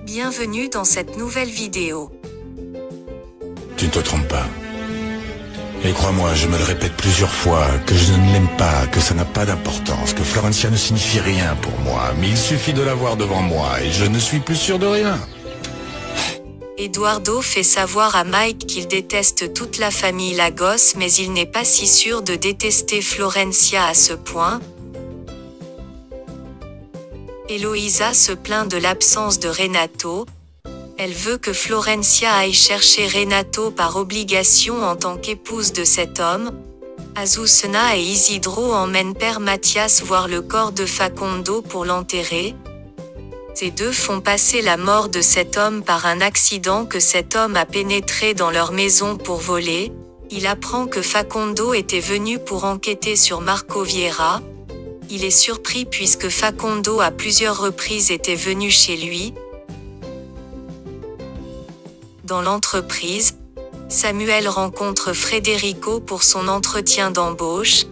Bienvenue dans cette nouvelle vidéo. Tu ne te trompes pas. Et crois-moi, je me le répète plusieurs fois, que je ne l'aime pas, que ça n'a pas d'importance, que Florencia ne signifie rien pour moi, mais il suffit de la voir devant moi et je ne suis plus sûr de rien. Eduardo fait savoir à Mike qu'il déteste toute la famille Lagos, mais il n'est pas si sûr de détester Florencia à ce point. Eloisa se plaint de l'absence de Renato. Elle veut que Florencia aille chercher Renato par obligation en tant qu'épouse de cet homme. Azucena et Isidro emmènent Père Mathias voir le corps de Facundo pour l'enterrer. Ces deux font passer la mort de cet homme par un accident que cet homme a pénétré dans leur maison pour voler. Il apprend que Facundo était venu pour enquêter sur Marco Vieira. Il est surpris puisque Facundo à plusieurs reprises était venu chez lui. Dans l'entreprise, Samuel rencontre Federico pour son entretien d'embauche.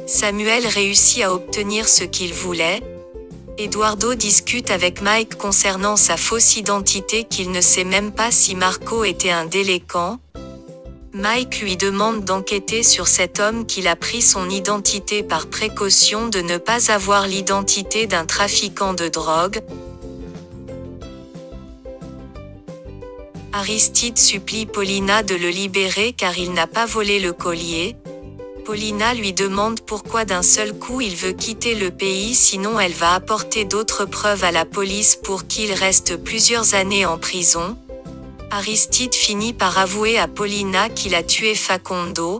Samuel réussit à obtenir ce qu'il voulait. Eduardo discute avec Mike concernant sa fausse identité qu'il ne sait même pas si Marco était un délinquant. Mike lui demande d'enquêter sur cet homme qu'il a pris son identité par précaution de ne pas avoir l'identité d'un trafiquant de drogue. Aristide supplie Paulina de le libérer car il n'a pas volé le collier. Paulina lui demande pourquoi d'un seul coup il veut quitter le pays, sinon elle va apporter d'autres preuves à la police pour qu'il reste plusieurs années en prison. Aristide finit par avouer à Paulina qu'il a tué Facundo,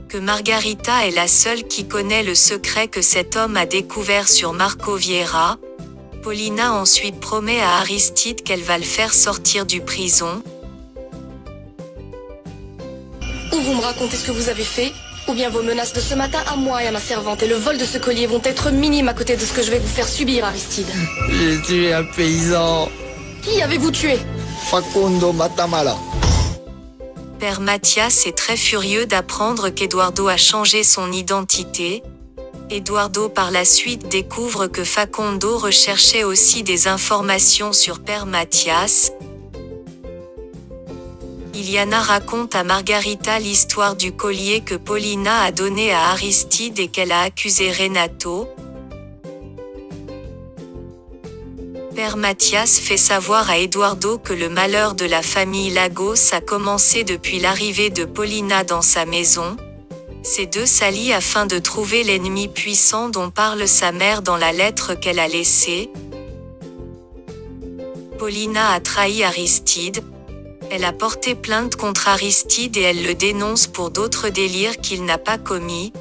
que Margarita est la seule qui connaît le secret que cet homme a découvert sur Marco Vieira. Paulina ensuite promet à Aristide qu'elle va le faire sortir du prison. Ou vous me racontez ce que vous avez fait, ou bien vos menaces de ce matin à moi et à ma servante et le vol de ce collier vont être minimes à côté de ce que je vais vous faire subir, Aristide. J'ai tué un paysan. Qui avez-vous tué? Facundo Matamala. Père Mathias est très furieux d'apprendre qu'Eduardo a changé son identité. Eduardo par la suite découvre que Facundo recherchait aussi des informations sur Père Mathias. Iliana raconte à Margarita l'histoire du collier que Paulina a donné à Aristide et qu'elle a accusé Renato. Père Mathias fait savoir à Eduardo que le malheur de la famille Lagos a commencé depuis l'arrivée de Paulina dans sa maison. Ces deux s'allient afin de trouver l'ennemi puissant dont parle sa mère dans la lettre qu'elle a laissée. Paulina a trahi Aristide. Elle a porté plainte contre Aristide et elle le dénonce pour d'autres délires qu'il n'a pas commis.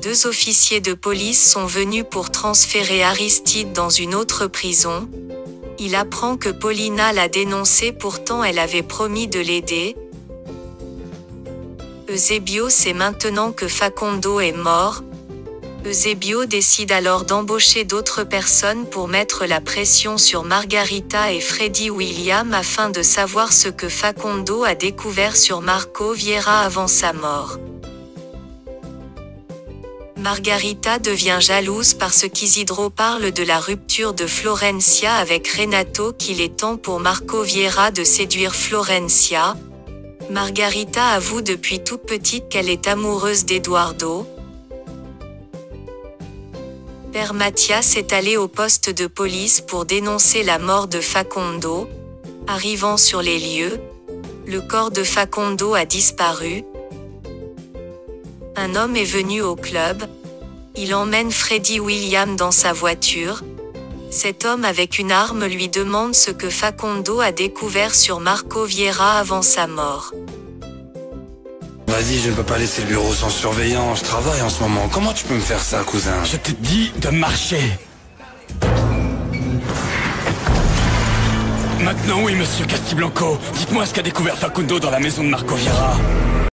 Deux officiers de police sont venus pour transférer Aristide dans une autre prison. Il apprend que Paulina l'a dénoncé, pourtant elle avait promis de l'aider. Eusebio sait maintenant que Facundo est mort. Eusebio décide alors d'embaucher d'autres personnes pour mettre la pression sur Margarita et Freddy William afin de savoir ce que Facundo a découvert sur Marco Vieira avant sa mort. Margarita devient jalouse parce qu'Isidro parle de la rupture de Florencia avec Renato, qu'il est temps pour Marco Vieira de séduire Florencia. Margarita avoue depuis toute petite qu'elle est amoureuse d'Eduardo. Père Mathias est allé au poste de police pour dénoncer la mort de Facundo. Arrivant sur les lieux, le corps de Facundo a disparu. Un homme est venu au club. Il emmène Freddy William dans sa voiture. Cet homme avec une arme lui demande ce que Facundo a découvert sur Marco Vieira avant sa mort. Vas-y, je ne peux pas laisser le bureau sans surveillance, je travaille en ce moment. Comment tu peux me faire ça, cousin? Je te dis de marcher. Maintenant oui, monsieur Castiblanco. Dites-moi ce qu'a découvert Facundo dans la maison de Marco Vieira.